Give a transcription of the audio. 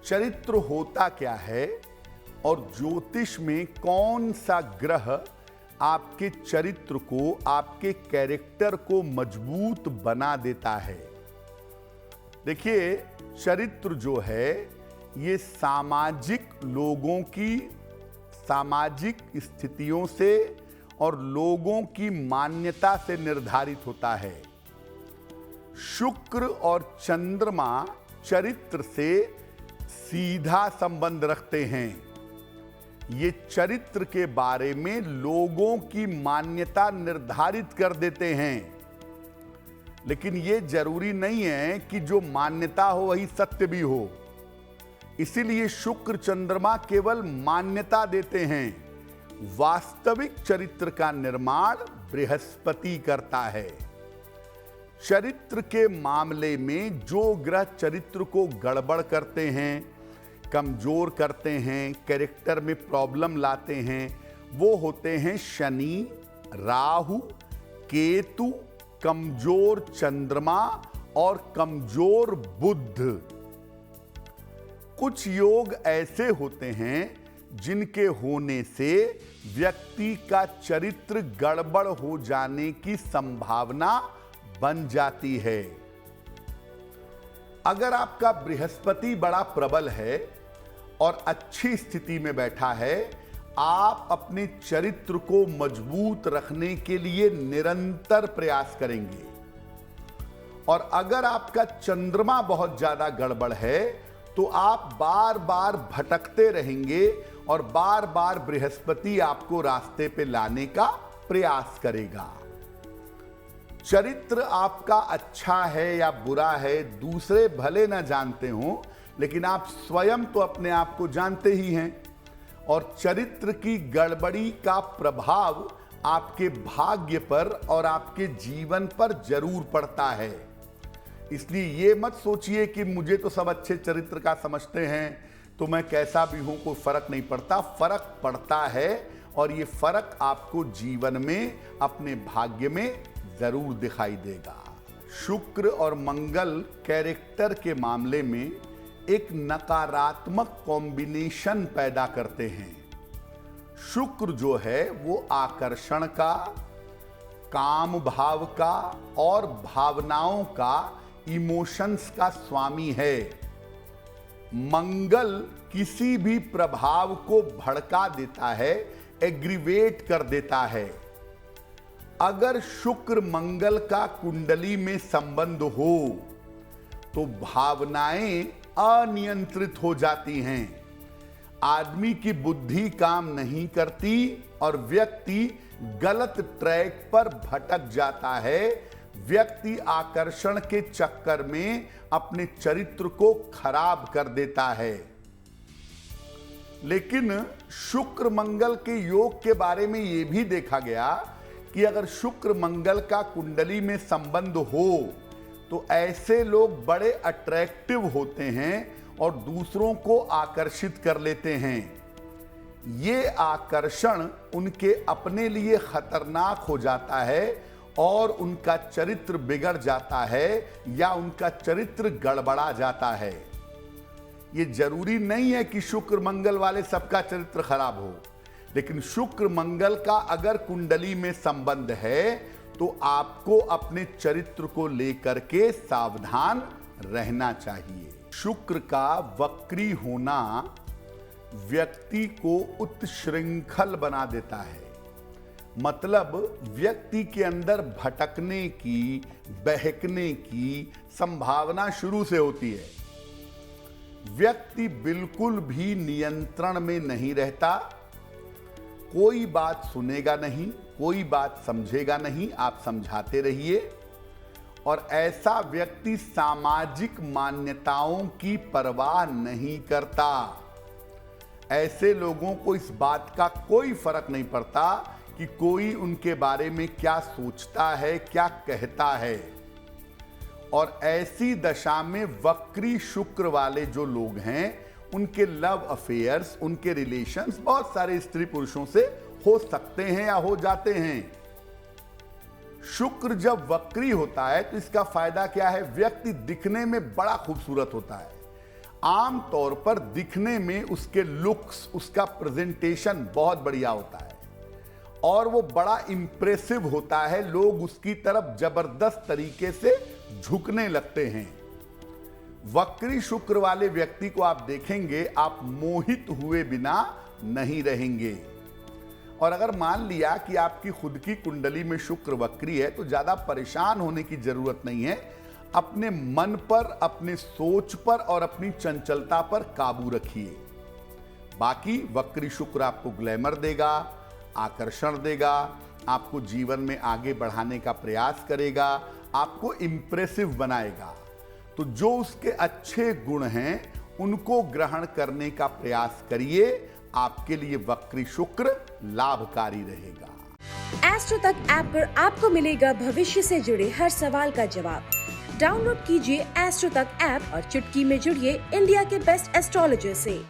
चरित्र होता क्या है और ज्योतिष में कौन सा ग्रह आपके चरित्र को, आपके कैरेक्टर को मजबूत बना देता है। देखिए, चरित्र जो है ये सामाजिक लोगों की सामाजिक स्थितियों से और लोगों की मान्यता से निर्धारित होता है। शुक्र और चंद्रमा चरित्र से सीधा संबंध रखते हैं। ये चरित्र के बारे में लोगों की मान्यता निर्धारित कर देते हैं, लेकिन ये जरूरी नहीं है कि जो मान्यता हो वही सत्य भी हो। इसीलिए शुक्र चंद्रमा केवल मान्यता देते हैं। वास्तविक चरित्र का निर्माण बृहस्पति करता है। चरित्र के मामले में जो ग्रह चरित्र को गड़बड़ करते हैं, कमजोर करते हैं, कैरेक्टर में प्रॉब्लम लाते हैं, वो होते हैं शनि, राहु, केतु, कमजोर चंद्रमा और कमजोर बुध। कुछ योग ऐसे होते हैं जिनके होने से व्यक्ति का चरित्र गड़बड़ हो जाने की संभावना बन जाती है। अगर आपका बृहस्पति बड़ा प्रबल है और अच्छी स्थिति में बैठा है, आप अपने चरित्र को मजबूत रखने के लिए निरंतर प्रयास करेंगे। और अगर आपका चंद्रमा बहुत ज्यादा गड़बड़ है तो आप बार बार भटकते रहेंगे और बार बार बृहस्पति आपको रास्ते पे लाने का प्रयास करेगा। चरित्र आपका अच्छा है या बुरा है दूसरे भले ना जानते हो, लेकिन आप स्वयं तो अपने आप को जानते ही हैं। और चरित्र की गड़बड़ी का प्रभाव आपके भाग्य पर और आपके जीवन पर जरूर पड़ता है। इसलिए ये मत सोचिए कि मुझे तो सब अच्छे चरित्र का समझते हैं तो मैं कैसा भी हूं कोई फर्क नहीं पड़ता। फर्क पड़ता है और ये फर्क आपको जीवन में अपने भाग्य में जरूर दिखाई देगा। शुक्र और मंगल कैरेक्टर के मामले में एक नकारात्मक कॉम्बिनेशन पैदा करते हैं। शुक्र जो है वो आकर्षण का, काम भाव का और भावनाओं का, इमोशंस का स्वामी है। मंगल किसी भी प्रभाव को भड़का देता है, एग्रीवेट कर देता है। अगर शुक्र मंगल का कुंडली में संबंध हो तो भावनाएं अनियंत्रित हो जाती हैं। आदमी की बुद्धि काम नहीं करती और व्यक्ति गलत ट्रैक पर भटक जाता है। व्यक्ति आकर्षण के चक्कर में अपने चरित्र को खराब कर देता है। लेकिन शुक्र मंगल के योग के बारे में यह भी देखा गया कि अगर शुक्र मंगल का कुंडली में संबंध हो तो ऐसे लोग बड़े अट्रैक्टिव होते हैं और दूसरों को आकर्षित कर लेते हैं। ये आकर्षण उनके अपने लिए खतरनाक हो जाता है और उनका चरित्र बिगड़ जाता है या उनका चरित्र गड़बड़ा जाता है। ये जरूरी नहीं है कि शुक्र मंगल वाले सबका चरित्र खराब हो, लेकिन शुक्र मंगल का अगर कुंडली में संबंध है तो आपको अपने चरित्र को लेकर के सावधान रहना चाहिए। शुक्र का वक्री होना व्यक्ति को उत्श्रृंखल बना देता है। मतलब व्यक्ति के अंदर भटकने की, बहकने की संभावना शुरू से होती है। व्यक्ति बिल्कुल भी नियंत्रण में नहीं रहता। कोई बात सुनेगा नहीं, कोई बात समझेगा नहीं, आप समझाते रहिए। और ऐसा व्यक्ति सामाजिक मान्यताओं की परवाह नहीं करता। ऐसे लोगों को इस बात का कोई फर्क नहीं पड़ता कि कोई उनके बारे में क्या सोचता है, क्या कहता है। और ऐसी दशा में वक्री शुक्र वाले जो लोग हैं उनके लव अफेयर्स, उनके रिलेशंस बहुत सारे स्त्री पुरुषों से हो सकते हैं या हो जाते हैं। शुक्र जब वक्री होता है तो इसका फायदा क्या है? व्यक्ति दिखने में बड़ा खूबसूरत होता है। आम तौर पर दिखने में उसके लुक्स, उसका प्रेजेंटेशन बहुत बढ़िया होता है और वो बड़ा इंप्रेसिव होता है। लोग उसकी तरफ जबरदस्त तरीके से झुकने लगते हैं। वक्री शुक्र वाले व्यक्ति को आप देखेंगे, आप मोहित हुए बिना नहीं रहेंगे। और अगर मान लिया कि आपकी खुद की कुंडली में शुक्र वक्री है तो ज्यादा परेशान होने की जरूरत नहीं है। अपने मन पर, अपने सोच पर और अपनी चंचलता पर काबू रखिए। बाकी वक्री शुक्र आपको ग्लैमर देगा, आकर्षण देगा, आपको जीवन में आगे बढ़ाने का प्रयास करेगा, आपको इंप्रेसिव बनाएगा। तो जो उसके अच्छे गुण हैं उनको ग्रहण करने का प्रयास करिए। आपके लिए वक्री शुक्र लाभकारी रहेगा। एस्ट्रो तक ऐप पर आपको मिलेगा भविष्य से जुड़े हर सवाल का जवाब। डाउनलोड कीजिए एस्ट्रो तक ऐप और चुटकी में जुड़िए इंडिया के बेस्ट एस्ट्रोलॉजर से।